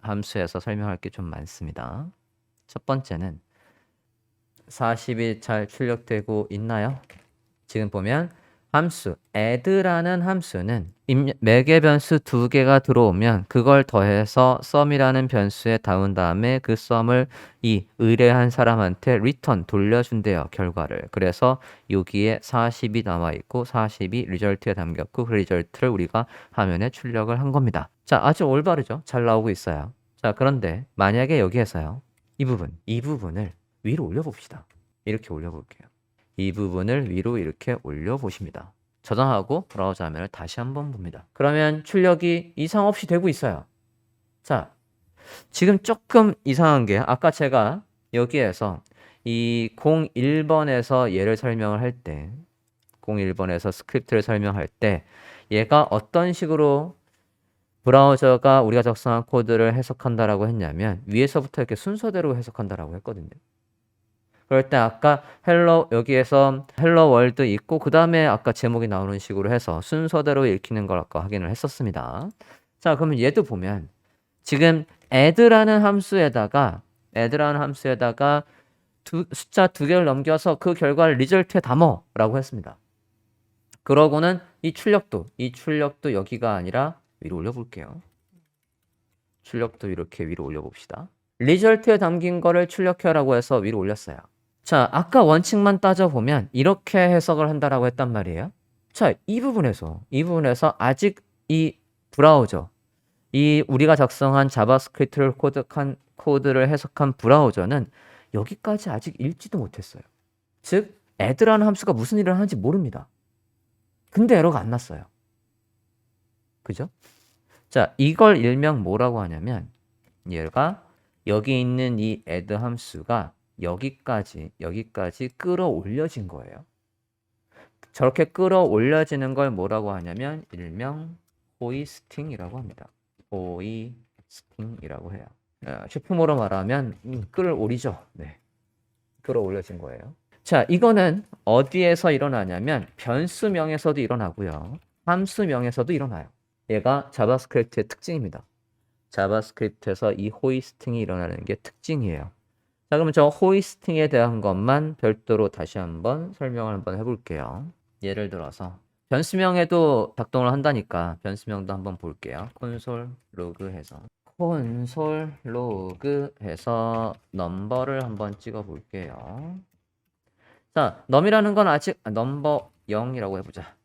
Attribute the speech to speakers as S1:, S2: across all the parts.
S1: 함수에서 설명할 게 좀 많습니다. 첫 번째는 40이 잘 출력되고 있나요? 지금 보면 함수 add라는 함수는 매개 변수 2개가 들어오면 그걸 더해서 sum이라는 변수에 담은 다음에 그 sum을 이 의뢰한 사람한테 return 돌려준대요. 결과를. 그래서 여기에 40이 남아있고 40이 리절트에 담겼고 그 리절트를 우리가 화면에 출력을 한 겁니다. 자, 아주 올바르죠? 잘 나오고 있어요. 자, 그런데 만약에 여기에서요. 이 부분을 위로 올려봅시다. 이렇게 올려볼게요. 이 부분을 위로 이렇게 올려보십니다. 저장하고 브라우저 화면을 다시 한번 봅니다. 그러면 출력이 이상 없이 되고 있어요. 자, 지금 조금 이상한 게 아까 제가 여기에서 이 01번에서 얘를 설명을 할 때 01번에서 스크립트를 설명할 때 얘가 어떤 식으로 브라우저가 우리가 작성한 코드를 해석한다라고 했냐면 위에서부터 이렇게 순서대로 해석한다라고 했거든요. 그럴 때 아까 헬로 여기에서 헬로 월드 있고 그 다음에 아까 제목이 나오는 식으로 해서 순서대로 읽히는 걸 아까 확인을 했었습니다. 자, 그러면 얘도 보면 지금 add라는 함수에다가 숫자 2개를 넘겨서 그 결과를 리절트에 담어 라고 했습니다. 그러고는 이 출력도 여기가 아니라 위로 올려볼게요. 출력도 이렇게 위로 올려봅시다. 리절트에 담긴 거를 출력해라고 해서 위로 올렸어요. 자, 아까 원칙만 따져보면 이렇게 해석을 한다라고 했단 말이에요. 자, 이 부분에서 아직 이 브라우저, 이 우리가 작성한 자바스크립트를 코드를 해석한 브라우저는 여기까지 아직 읽지도 못했어요. 즉, add라는 함수가 무슨 일을 하는지 모릅니다. 근데 에러가 안 났어요. 그죠? 자, 이걸 일명 뭐라고 하냐면 얘가 여기 있는 이 add 함수가 여기까지 끌어올려진 거예요. 저렇게 끌어올려지는 걸 뭐라고 하냐면 일명 호이스팅이라고 합니다. 호이스팅이라고 해요. 슈프모로 말하면 끌어올리죠. 네, 끌어올려진 거예요. 자, 이거는 어디에서 일어나냐면 변수명에서도 일어나고요. 함수명에서도 일어나요. 얘가 자바스크립트의 특징입니다. 자바스크립트에서 이 호이스팅이 일어나는 게 특징이에요. 자, 그러면 저 호이스팅에 대한 것만 별도로 다시 한번 설명을 한번 해볼게요. 예를 들어서 변수명에도 작동을 한다니까 변수명도 한번 볼게요. 콘솔 로그해서 넘버를 한번 찍어 볼게요. 자, 넘이라는 건 아직 넘버 0이라고 해보자.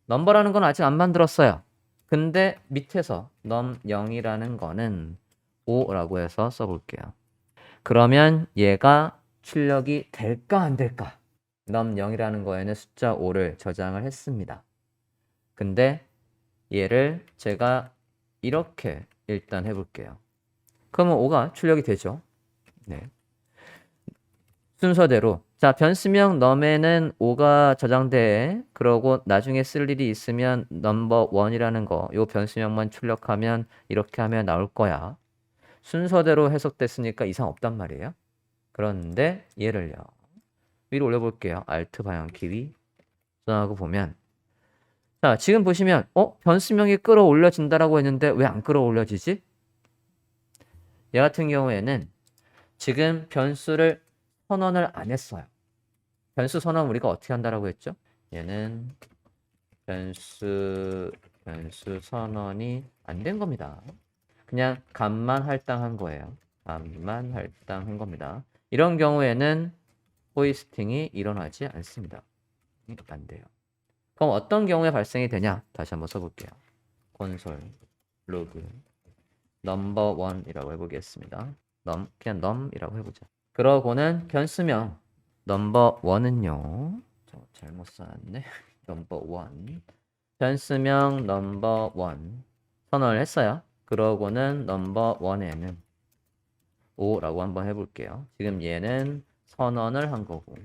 S1: 넘버라는 건 아직 안 만들었어요. 근데 밑에서 넘 0이라는 거는 5라고 해서 써볼게요. 그러면 얘가 출력이 될까 안 될까? 넘 0이라는 거에는 숫자 5를 저장을 했습니다. 근데 얘를 제가 이렇게 일단 해볼게요. 그러면 5가 출력이 되죠. 네. 순서대로 자, 변수명 넘에는 5가 저장돼. 그러고 나중에 쓸 일이 있으면 넘버 1이라는 거, 요 변수명만 출력하면 이렇게 하면 나올 거야. 순서대로 해석됐으니까 이상 없단 말이에요. 그런데 얘를요. 위로 올려볼게요. Alt 방향키 위. 저장하고 보면 자, 지금 보시면 변수명이 끌어올려진다라고 했는데 왜 안 끌어올려지지? 얘 같은 경우에는 지금 변수를 선언을 안 했어요. 변수 선언 우리가 어떻게 한다라고 했죠? 얘는 변수 선언이 안 된 겁니다. 그냥 값만 할당한 거예요. 값만 할당한 겁니다. 이런 경우에는 호이스팅이 일어나지 않습니다. 안 돼요. 그럼 어떤 경우에 발생이 되냐? 다시 한번 써볼게요. 콘솔 로그 넘버 1이라고 해보겠습니다. 그냥 넘이라고 해보자. 그러고는 변수명 넘버 1은요. 잘못 써놨네. 넘버 1 변수명 넘버 1 선언을 했어요. 그러고는 넘버 1에는 5라고 한번 해볼게요. 지금 얘는 선언을 한 거고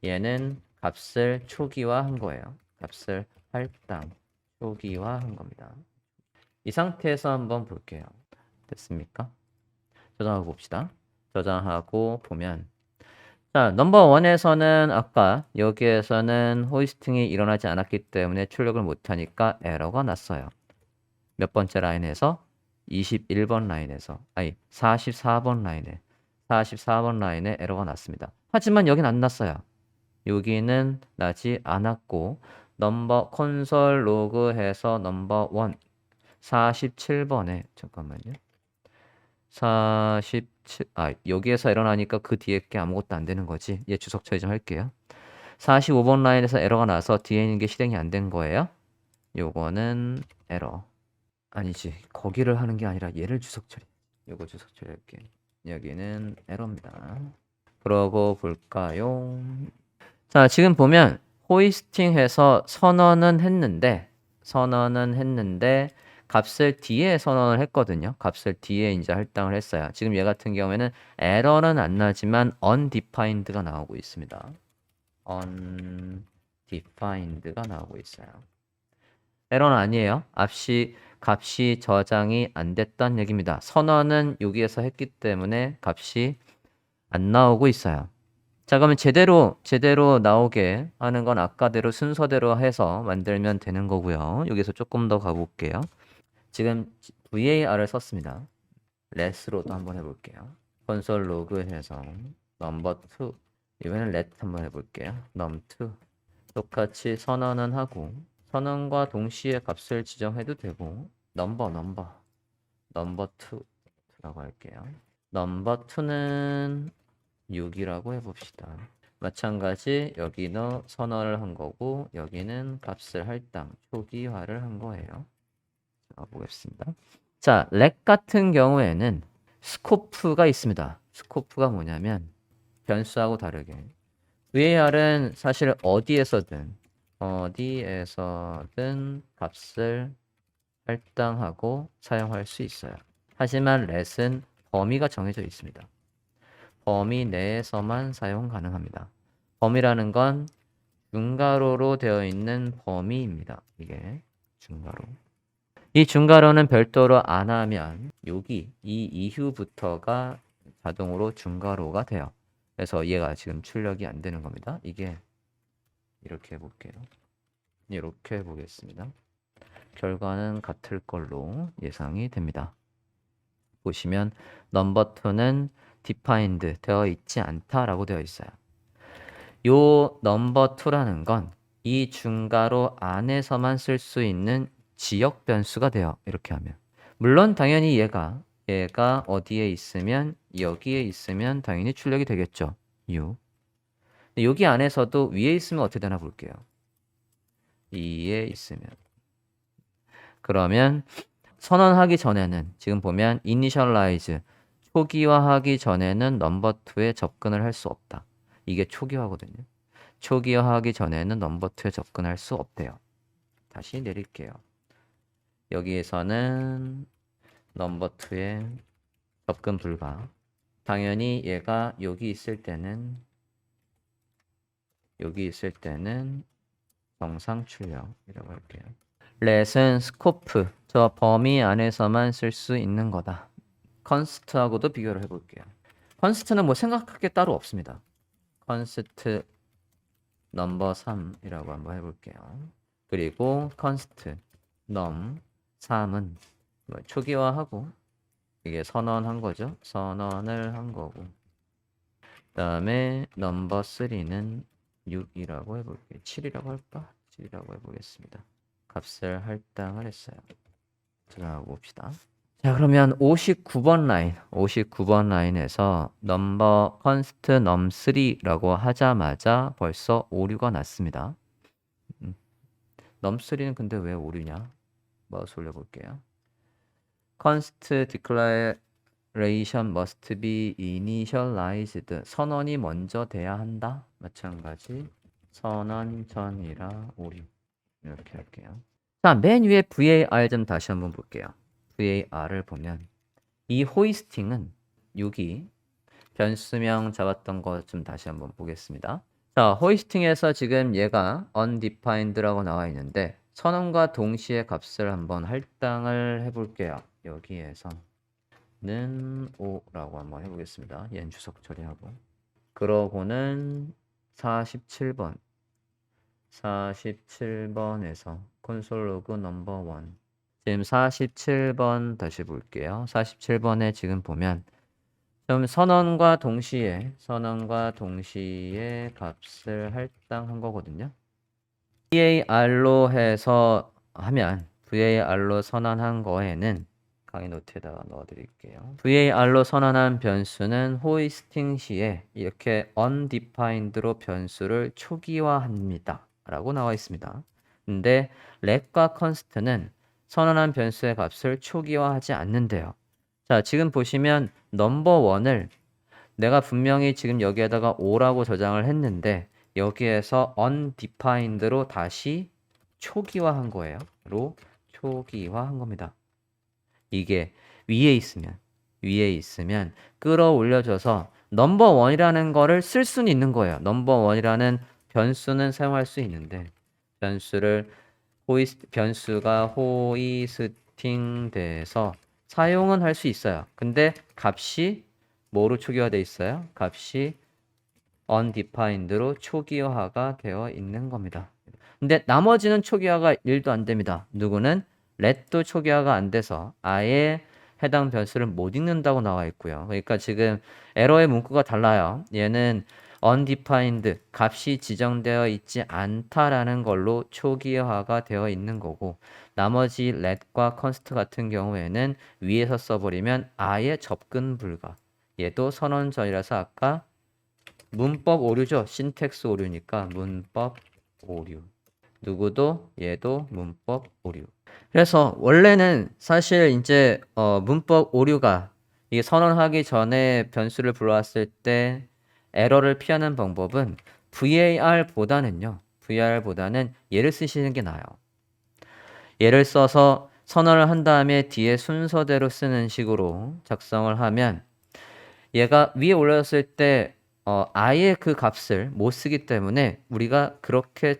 S1: 얘는 값을 초기화한 거예요. 값을 할당 초기화한 겁니다. 이 상태에서 한번 볼게요. 됐습니까? 저장하고 봅시다. 저장하고 보면 자, 넘버 1에서는 아까 여기에서는 호이스팅이 일어나지 않았기 때문에 출력을 못하니까 에러가 났어요. 몇 번째 라인에서 21번 라인에서, 아니, 44번 라인에 에러가 났습니다. 하지만 여긴 안 났어요. 여기는 나지 않았고, 넘버 콘솔 로그해서 넘버 1, 47번에, 잠깐만요. 47, 여기에서 에러 나니까 그 뒤에 게 아무것도 안 되는 거지. 얘 주석 처리 좀 할게요. 45번 라인에서 에러가 나서 뒤에 있는 게 실행이 안 된 거예요. 요거는 에러. 아니지. 거기를 하는 게 아니라 얘를 주석 처리. 요거 주석 처리할게. 여기는 에러입니다. 그러고 볼까요? 자, 지금 보면 호이스팅해서 선언은 했는데 값을 뒤에 선언을 했거든요. 값을 뒤에 이제 할당을 했어요. 지금 얘 같은 경우에는 에러는 안 나지만 undefined가 나오고 있습니다. undefined가 나오고 있어요. 에러는 아니에요. 값이 저장이 안 됐던 얘기입니다. 선언은 여기에서 했기 때문에 값이 안 나오고 있어요. 자, 그러면 제대로 나오게 하는 건 아까대로 순서대로 해서 만들면 되는 거고요. 여기서 조금 더 가볼게요. 지금 VAR을 썼습니다. let으로도 한번 해볼게요. 콘솔 로그해서 number2, 이번엔 let 한번 해볼게요. num2 똑같이 선언은 하고 선언과 동시에 값을 지정해도 되고 number2라고 할게요. number2는 6이라고 해봅시다. 마찬가지 여기는 선언을 한 거고 여기는 값을 할당 초기화를 한 거예요. 자, 보겠습니다. 자, 렉 같은 경우에는 스코프가 있습니다. 스코프가 뭐냐면 변수하고 다르게 VAR은 사실 어디에서든 값을 할당하고 사용할 수 있어요. 하지만 렛은 범위가 정해져 있습니다. 범위 내에서만 사용 가능합니다. 범위라는 건 중괄호로 되어 있는 범위입니다. 이게 중괄호. 이 중괄호는 별도로 안 하면 여기 이 이후부터가 자동으로 중괄호가 돼요. 그래서 얘가 지금 출력이 안 되는 겁니다. 이게 이렇게 해볼게요. 이렇게 해보겠습니다. 결과는 같을 걸로 예상이 됩니다. 보시면 넘버2는 defined 되어 있지 않다라고 되어 있어요. 요 넘버2라는 건 이 중괄호 안에서만 쓸 수 있는 지역 변수가 돼요. 이렇게 하면. 물론 당연히 얘가 어디에 있으면 여기에 있으면 당연히 출력이 되겠죠. 여기 안에서도 위에 있으면 어떻게 되나 볼게요. 위에 있으면. 그러면 선언하기 전에는 지금 보면 initialize 초기화하기 전에는 넘버2에 접근을 할 수 없다. 이게 초기화거든요. 초기화하기 전에는 넘버2에 접근할 수 없대요. 다시 내릴게요. 여기에서는 넘버2에 접근 불가. 당연히 얘가 여기 있을 때는 정상 출력이라고 할게요. let은 스코프, 저 범위 안에서만 쓸 수 있는 거다. const하고도 비교를 해볼게요. const는 뭐 생각할 게 따로 없습니다. const 넘버 3이라고 한번 해볼게요. 그리고 const num 3은 뭐 초기화하고 이게 선언한 거죠. 선언을 한 거고. 그다음에 넘버 3는 6이라고 해볼게요. 7이라고 할까? 7이라고 해보겠습니다. 값을 할당을 했어요. 들어가 봅시다. 자, 그러면 59번 라인에서 넘버 const num3라고 하자마자 벌써 오류가 났습니다. num3는 근데 왜 오류냐? 마우스 올려볼게요. const declaration must be initialized. 선언이 먼저 돼야 한다. 마찬가지 선언 전이라 오류. 이렇게 할게요. 자, 맨 위에 VAR 좀 다시 한번 볼게요. VAR을 보면 이 호이스팅은 여기 변수명 잡았던 거 좀 다시 한번 보겠습니다. 자, 호이스팅에서 지금 얘가 undefined라고 나와 있는데 선언과 동시에 값을 한번 할당을 해볼게요. 여기에서는 5라고 한번 해보겠습니다. 얘는 주석 처리하고 그러고는 47번에서 콘솔 로그 넘버 1 지금 47번 다시 볼게요. 47번에 지금 보면 좀 선언과 동시에 값을 할당한 거거든요. VAR로 해서 하면 VAR로 선언한 거에는 강의 노트에다가 넣어드릴게요. VAR로 선언한 변수는 호이스팅 시에 이렇게 undefined로 변수를 초기화합니다. 라고 나와 있습니다. 근데 let과 const는 선언한 변수의 값을 초기화하지 않는데요. 자, 지금 보시면 넘버1을 내가 분명히 지금 여기에다가 5라고 저장을 했는데 여기에서 undefined로 다시 초기화한 거예요. 로 초기화한 겁니다. 이게 위에 있으면 끌어올려줘서 넘버1이라는 거를 쓸 수는 있는 거예요. 넘버1이라는 변수는 사용할 수 있는데 변수가 호이스팅 돼서 사용은 할 수 있어요. 근데 값이 뭐로 초기화되어 있어요? 값이 undefined로 초기화가 되어 있는 겁니다. 근데 나머지는 초기화가 1도 안 됩니다. 누구는 let도 초기화가 안 돼서 아예 해당 변수를 못 읽는다고 나와 있고요. 그러니까 지금 에러의 문구가 달라요. 얘는 undefined 값이 지정되어 있지 않다라는 걸로 초기화가 되어 있는 거고 나머지 let과 const 같은 경우에는 위에서 써버리면 아예 접근 불가. 얘도 선언전이라서 아까 문법 오류죠. 신텍스 오류니까 문법 오류. 누구도 얘도 문법 오류. 그래서 원래는 사실 이제 문법 오류가 이게 선언하기 전에 변수를 불러왔을 때 에러를 피하는 방법은 VAR보다는 얘를 쓰시는 게 나아요. 얘를 써서 선언을 한 다음에 뒤에 순서대로 쓰는 식으로 작성을 하면 얘가 위에 올라졌을 때 아예 그 값을 못 쓰기 때문에 우리가 그렇게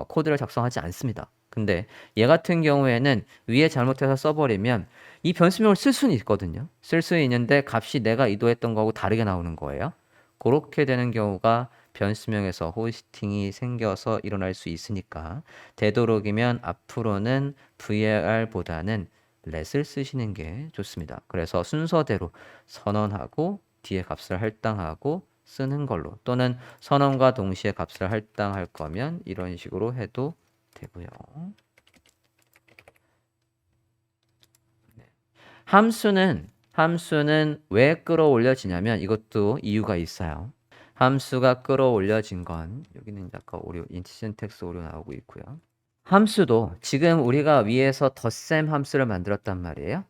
S1: 코드를 작성하지 않습니다. 근데 얘 같은 경우에는 위에 잘못해서 써버리면 이 변수명을 쓸 수는 있거든요. 쓸 수 있는데 값이 내가 의도했던 거하고 다르게 나오는 거예요. 그렇게 되는 경우가 변수명에서 호스팅이 생겨서 일어날 수 있으니까 되도록이면 앞으로는 VAR보다는 let을 쓰시는 게 좋습니다. 그래서 순서대로 선언하고 뒤에 값을 할당하고 쓰는 걸로 또는 선언과 동시에 값을 할당할 거면 이런 식으로 해도 되고요. 네. 함수는 왜 끌어올려지냐면 이것도 이유가 있어요. 함수가 끌어올려진 건 여기는 약간 오류, 인티센텍스 오류 나오고 있고요. 함수도 지금 우리가 위에서 덧셈 함수를 만들었단 말이에요.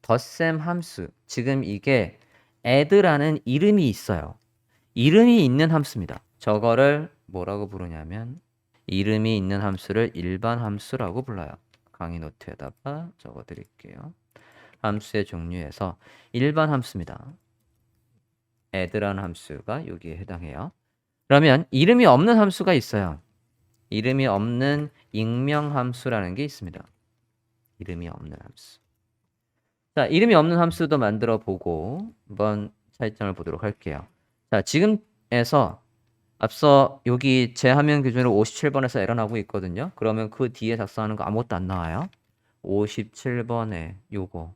S1: 덧셈 함수, 지금 이게 add라는 이름이 있어요. 이름이 있는 함수입니다. 저거를 뭐라고 부르냐면 이름이 있는 함수를 일반 함수라고 불러요. 강의 노트에다가 적어 드릴게요. 함수의 종류에서 일반 함수입니다. add라는 함수가 여기에 해당해요. 그러면 이름이 없는 함수가 있어요. 이름이 없는 익명 함수라는 게 있습니다. 이름이 없는 함수. 자, 이름이 없는 함수도 만들어 보고 한번 차이점을 보도록 할게요. 자, 지금에서 앞서 여기 제 화면 기준으로 57번에서 에러 나고 있거든요. 그러면 그 뒤에 작성하는 거 아무것도 안 나와요. 57번에 요거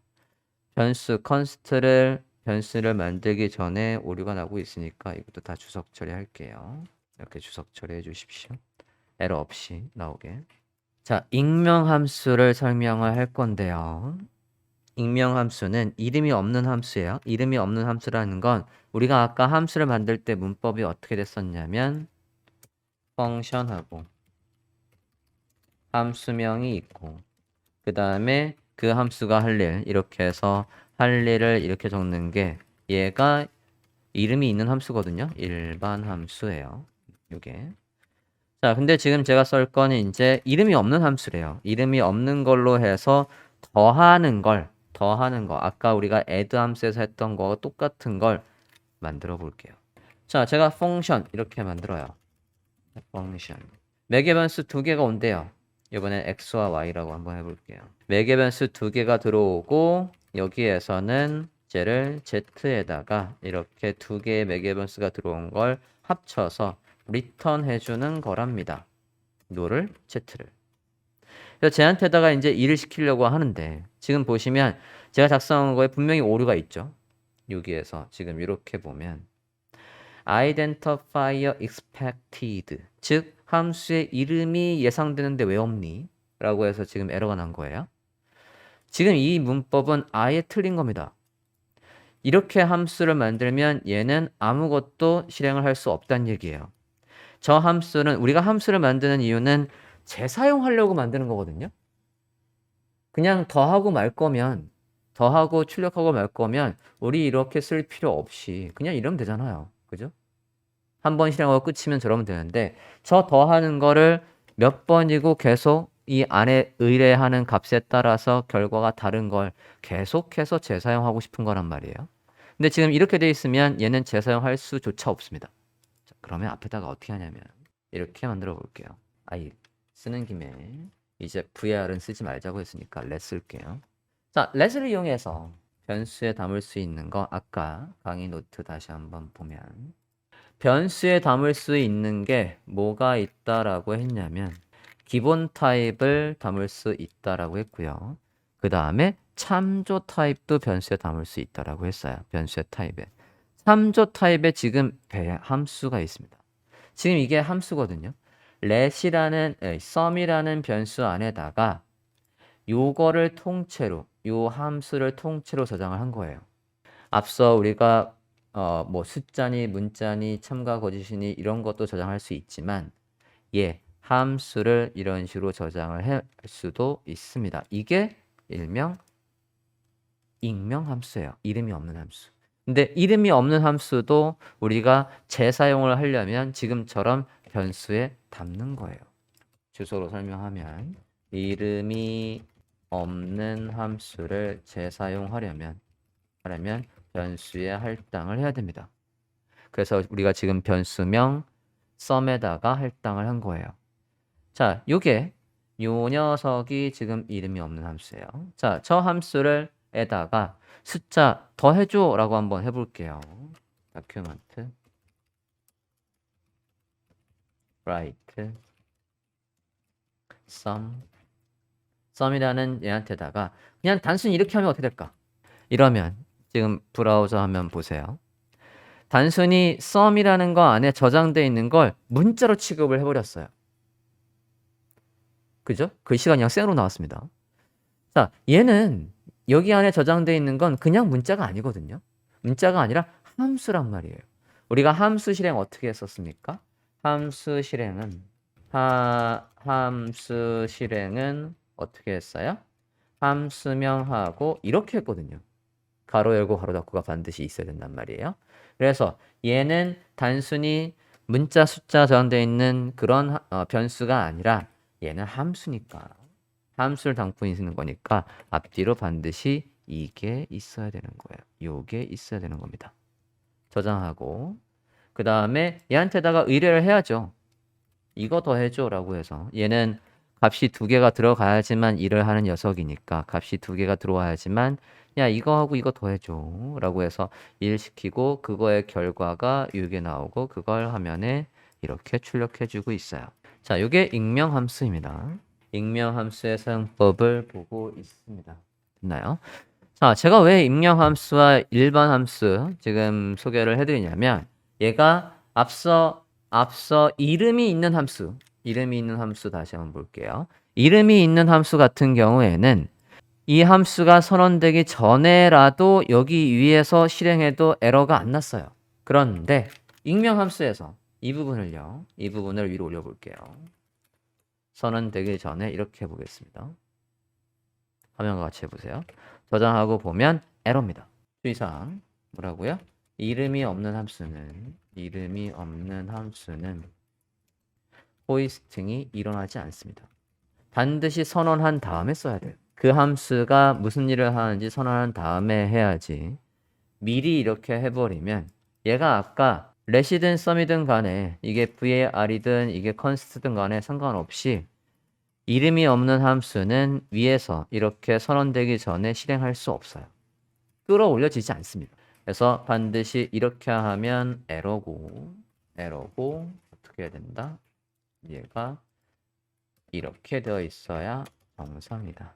S1: 변수를 만들기 전에 오류가 나고 있으니까 이것도 다 주석 처리할게요. 이렇게 주석 처리해 주십시오. 에러 없이 나오게. 자, 익명 함수를 설명을 할 건데요. 익명 함수는 이름이 없는 함수예요. 이름이 없는 함수라는 건 우리가 아까 함수를 만들 때 문법이 어떻게 됐었냐면 펑션하고 함수명이 있고 그 다음에 그 함수가 할 일 이렇게 해서 할 일을 이렇게 적는 게 얘가 이름이 있는 함수거든요. 일반 함수예요. 요게. 자, 근데 지금 제가 썰 거는 이제 이름이 없는 함수래요. 이름이 없는 걸로 해서 더하는 거. 아까 우리가 add 함수에서 했던 거와 똑같은 걸 만들어 볼게요. 자, 제가 펑션 이렇게 만들어요. 펑션. 매개 변수 두 개가 온대요. 이번엔 x와 y라고 한번 해볼게요. 매개 변수 두 개가 들어오고 여기에서는 쟤를 z에다가 이렇게 두 개의 매개 변수가 들어온 걸 합쳐서 리턴 해주는 거랍니다. 노를 z를. 그래서 쟤한테다가 이제 일을 시키려고 하는데 지금 보시면 제가 작성한 거에 분명히 오류가 있죠. 여기에서 지금 이렇게 보면 identifier expected 즉 함수의 이름이 예상되는데 왜 없니? 라고 해서 지금 에러가 난 거예요. 지금 이 문법은 아예 틀린 겁니다. 이렇게 함수를 만들면 얘는 아무것도 실행을 할 수 없다는 얘기예요. 저 함수는 우리가 함수를 만드는 이유는 재사용하려고 만드는 거거든요. 그냥 더하고 말 거면 더하고 출력하고 말 거면 우리 이렇게 쓸 필요 없이 그냥 이러면 되잖아요. 그죠? 한 번 실행하고 끝이면 저러면 되는데 저 더하는 거를 몇 번이고 계속 이 안에 의뢰하는 값에 따라서 결과가 다른 걸 계속해서 재사용하고 싶은 거란 말이에요. 근데 지금 이렇게 돼 있으면 얘는 재사용할 수조차 없습니다. 자, 그러면 앞에다가 어떻게 하냐면 이렇게 만들어 볼게요. 쓰는 김에 이제 VR은 쓰지 말자고 했으니까 let 쓸게요. 자, let을 이용해서 변수에 담을 수 있는 거 아까 강의 노트 다시 한번 보면 변수에 담을 수 있는 게 뭐가 있다라고 했냐면 기본 타입을 담을 수 있다라고 했고요. 그 다음에 참조 타입도 변수에 담을 수 있다라고 했어요. 변수의 타입에. 참조 타입에 지금 함수가 있습니다. 지금 이게 함수거든요. let이라는 sum이라는 변수 안에다가 요거를 통째로 요 함수를 통째로 저장을 한 거예요. 앞서 우리가 뭐 숫자니 문자니 참가 거짓이니 이런 것도 저장할 수 있지만 함수를 이런 식으로 저장을 할 수도 있습니다. 이게 일명 익명 함수예요. 이름이 없는 함수. 근데 이름이 없는 함수도 우리가 재사용을 하려면 지금처럼 변수에 담는 거예요. 주소로 설명하면 이름이 없는 함수를 재사용하려면 변수에 할당을 해야 됩니다. 그래서 우리가 지금 변수명 sum에다가 할당을 한 거예요. 자, 요게 요 녀석이 지금 이름이 없는 함수예요. 자, 저 함수를 에다가 숫자 더해줘 라고 한번 해볼게요. document write sum이라는 얘한테다가 그냥 단순히 이렇게 하면 어떻게 될까? 이러면 지금 브라우저 화면 보세요. 단순히 sum이라는 거 안에 저장되어 있는 걸 문자로 취급을 해버렸어요. 그죠? 글씨가 그냥 생으로 나왔습니다. 자, 얘는 여기 안에 저장되어 있는 건 그냥 문자가 아니거든요. 문자가 아니라 함수란 말이에요. 우리가 함수 실행 어떻게 했었습니까? 함수 실행은 어떻게 했어요? 함수명하고 이렇게 했거든요. 가로 열고 가로 닫고가 반드시 있어야 된단 말이에요. 그래서 얘는 단순히 문자 숫자 저장되어 있는 그런 변수가 아니라 얘는 함수니까 함수를 담고 있는 거니까 앞뒤로 반드시 이게 있어야 되는 거예요. 요게 있어야 되는 겁니다. 저장하고 그 다음에 얘한테다가 의뢰를 해야죠. 이거 더 해줘 라고 해서 얘는 값이 2개가 들어가야지만 일을 하는 녀석이니까 값이 2개가 들어와야지만 야 이거 하고 이거 더 해줘 라고 해서 일 시키고 그거의 결과가 이게 나오고 그걸 화면에 이렇게 출력해 주고 있어요. 자, 이게 익명 함수입니다. 익명 함수의 사용법을 보고 있습니다. 됐나요? 자, 제가 왜 익명 함수와 일반 함수 지금 소개를 해드리냐면 얘가 앞서 이름이 있는 함수 다시 한번 볼게요. 이름이 있는 함수 같은 경우에는 이 함수가 선언되기 전에라도 여기 위에서 실행해도 에러가 안 났어요. 그런데 익명 함수에서 이 부분을 위로 올려볼게요. 선언되기 전에 이렇게 해보겠습니다. 화면과 같이 해보세요. 저장하고 보면 에러입니다. 주의사항 뭐라고요? 이름이 없는 함수는 호이스팅이 일어나지 않습니다. 반드시 선언한 다음에 써야 돼요. 그 함수가 무슨 일을 하는지 선언한 다음에 해야지 미리 이렇게 해버리면 얘가 아까 let이든 sum이든 간에 이게 var이든 이게 const든 간에 상관없이 이름이 없는 함수는 위에서 이렇게 선언되기 전에 실행할 수 없어요. 끌어올려지지 않습니다. 그래서 반드시 이렇게 하면 에러고 어떻게 해야 된다? 얘가 이렇게 되어 있어야 정사입니다.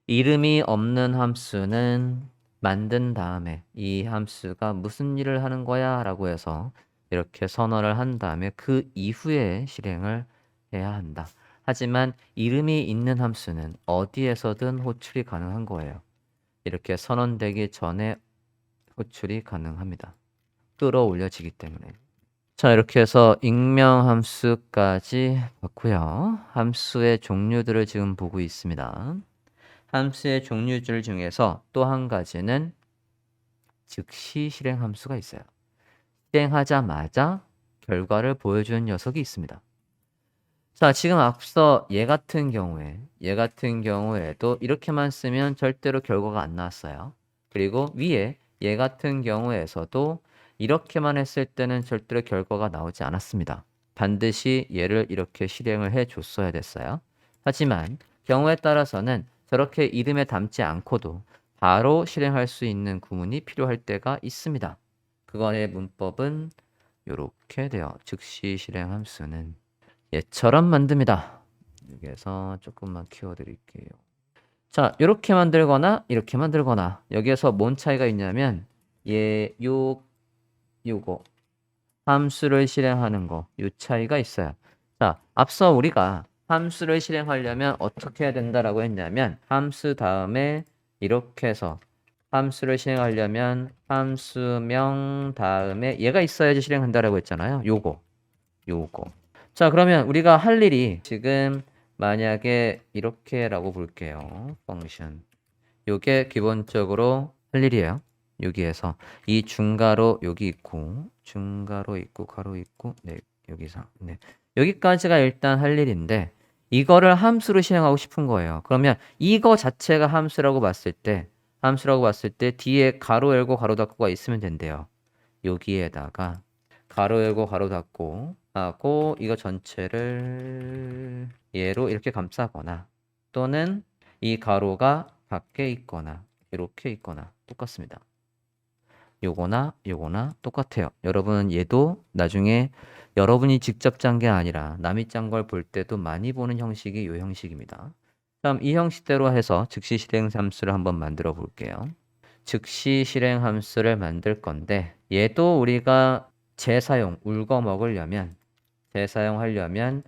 S1: 이름이 없는 함수는 만든 다음에 이 함수가 무슨 일을 하는 거야 라고 해서 이렇게 선언을 한 다음에 그 이후에 실행을 해야 한다. 하지만 이름이 있는 함수는 어디에서든 호출이 가능한 거예요. 이렇게 선언되기 전에 호출이 가능합니다. 끌어올려지기 때문에. 자, 이렇게 해서 익명 함수까지 봤고요. 함수의 종류들을 지금 보고 있습니다. 함수의 종류들 중에서 또 한 가지는 즉시 실행 함수가 있어요. 실행하자마자 결과를 보여주는 녀석이 있습니다. 자, 지금 앞서 얘 같은 경우에도 이렇게만 쓰면 절대로 결과가 안 나왔어요. 그리고 위에 얘 같은 경우에서도 이렇게만 했을 때는 절대로 결과가 나오지 않았습니다. 반드시 얘를 이렇게 실행을 해 줬어야 됐어요. 하지만 경우에 따라서는 저렇게 이름에 담지 않고도 바로 실행할 수 있는 구문이 필요할 때가 있습니다. 그거의 문법은 이렇게 돼요. 즉시 실행 함수는 얘처럼 만듭니다. 여기에서 조금만 키워드릴게요. 자, 이렇게 만들거나 이렇게 만들거나 여기에서 뭔 차이가 있냐면 요거 함수를 실행하는 거 요 차이가 있어요. 자, 앞서 우리가 함수를 실행하려면 어떻게 해야 된다라고 했냐면 함수 다음에 이렇게 해서 함수를 실행하려면 함수명 다음에 얘가 있어야지 실행한다라고 했잖아요. 요거. 자, 그러면 우리가 할 일이 지금 만약에 이렇게라고 볼게요. 펑션. 요게 기본적으로 할 일이에요. 여기에서 이 중괄호 여기 있고 중괄호 있고 가로 있고 네, 여기서 네. 여기까지가 일단 할 일인데 이거를 함수로 실행하고 싶은 거예요. 그러면 이거 자체가 함수라고 봤을 때 뒤에 가로 열고 가로 닫고가 있으면 된대요. 여기에다가 가로 열고 가로 닫고 하고 이거 전체를 얘로 이렇게 감싸거나 또는 이 가로가 밖에 있거나 이렇게 있거나 똑같습니다. 요거나 똑같아요. 여러분 얘도 나중에 여러분이 직접 짠 게 아니라 남이 짠 걸 볼 때도 많이 보는 형식이 요 형식입니다. 그럼 이 형식대로 해서 즉시 실행 함수를 한번 만들어 볼게요. 즉시 실행 함수를 만들 건데 얘도 우리가 재사용하려면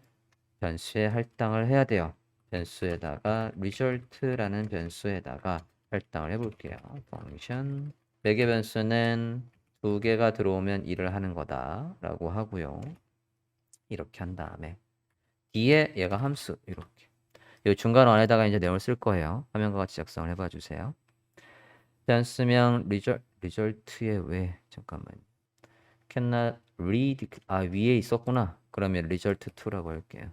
S1: 변수에 할당을 해야 돼요. 변수에다가 result라는 변수에다가 할당을 해볼게요. 펑션 매개 변수는 2개가 들어오면 일을 하는 거다 라고 하고요. 이렇게 한 다음에 뒤에 얘가 함수 이렇게 이 중간 안에다가 이제 내용을 쓸 거예요. 화면과 같이 작성을 해봐 주세요. 변수명 result에 왜 잠깐만 cannot read 위에 있었구나. 그러면 result2라고 할게요.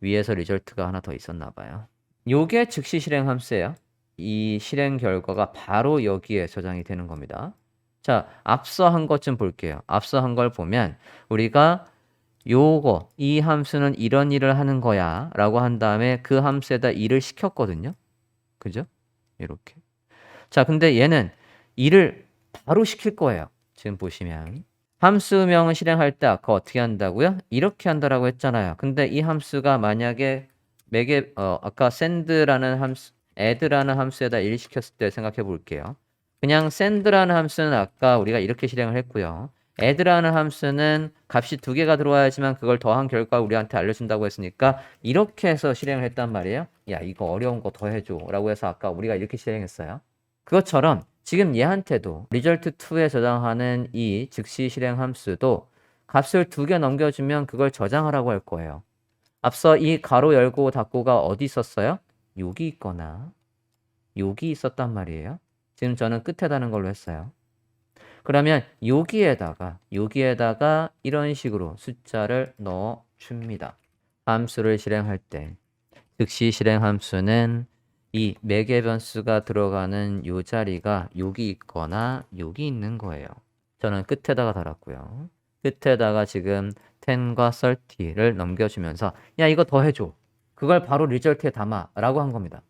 S1: 위에서 result가 하나 더 있었나 봐요. 요게 즉시 실행 함수예요. 이 실행 결과가 바로 여기에 저장이 되는 겁니다. 자, 앞서 한 것 좀 볼게요. 앞서 한 걸 보면 우리가 이 함수는 이런 일을 하는 거야 라고 한 다음에 그 함수에다 일을 시켰거든요. 그죠? 이렇게. 자, 근데 얘는 일을 바로 시킬 거예요. 지금 보시면. 함수명을 실행할 때 아까 어떻게 한다고요? 이렇게 한다라고 했잖아요. 근데 이 함수가 만약에 아까 send라는 함수, add라는 함수에다 일 시켰을 때 생각해 볼게요. 그냥 send라는 함수는 아까 우리가 이렇게 실행을 했고요. add라는 함수는 값이 2개가 들어와야지만 그걸 더한 결과 우리한테 알려준다고 했으니까 이렇게 해서 실행을 했단 말이에요. 야, 이거 어려운 거 더 해줘 라고 해서 아까 우리가 이렇게 실행했어요. 그것처럼 지금 얘한테도 result2에 저장하는 이 즉시 실행 함수도 값을 2개 넘겨주면 그걸 저장하라고 할 거예요. 앞서 이 가로 열고 닫고가 어디 있었어요? 여기 있거나 여기 있었단 말이에요. 지금 저는 끝에다는 걸로 했어요. 그러면 여기에다가 이런 식으로 숫자를 넣어 줍니다. 함수를 실행할 때 즉시 실행 함수는 이 매개 변수가 들어가는 요 자리가 여기 있거나 여기 있는 거예요. 저는 끝에다가 달았고요. 끝에다가 지금 10과 30를 넘겨주면서 야, 이거 더 해줘. 그걸 바로 리절트에 담아 라고 한 겁니다.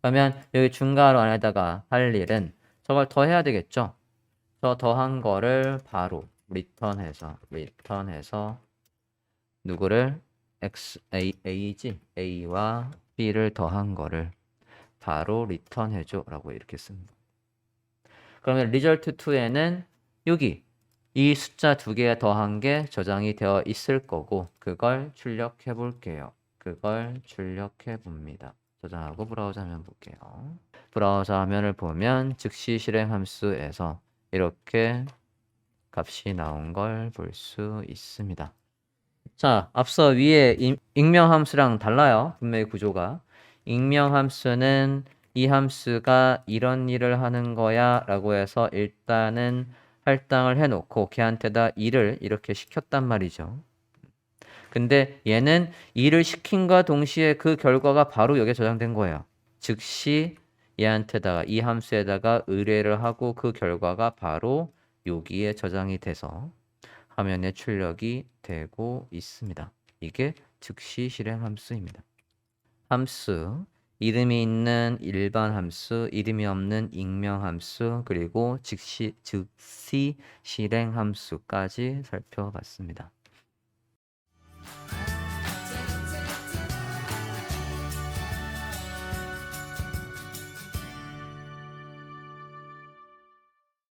S1: 그러면 여기 중괄호 안에다가 할 일은 저걸 더 해야 되겠죠. 저 더한 거를 바로 리턴해서 누구를 a지? a와 b를 더한 거를 바로 리턴해줘 라고 이렇게 씁니다. 그러면 result 2에는 여기 이 숫자 두 개 더한 게 저장이 되어 있을 거고 그걸 출력해 볼게요. 그걸 출력해 봅니다. 저장하고 브라우저 화면 볼게요. 브라우저 화면을 보면 즉시 실행 함수에서 이렇게 값이 나온 걸 볼 수 있습니다. 자, 앞서 위에 익명 함수랑 달라요. 분명히 구조가. 익명 함수는 이 함수가 이런 일을 하는 거야 라고 해서 일단은 할당을 해놓고 걔한테다 일을 이렇게 시켰단 말이죠. 근데 얘는 일을 시킨과 동시에 그 결과가 바로 여기에 저장된 거예요. 즉시 얘한테다가 이 함수에다가 의뢰를 하고 그 결과가 바로 여기에 저장이 돼서 화면에 출력이 되고 있습니다. 이게 즉시 실행 함수입니다. 함수, 이름이 있는 일반 함수, 이름이 없는 익명 함수, 그리고 즉시 실행 함수까지 살펴봤습니다.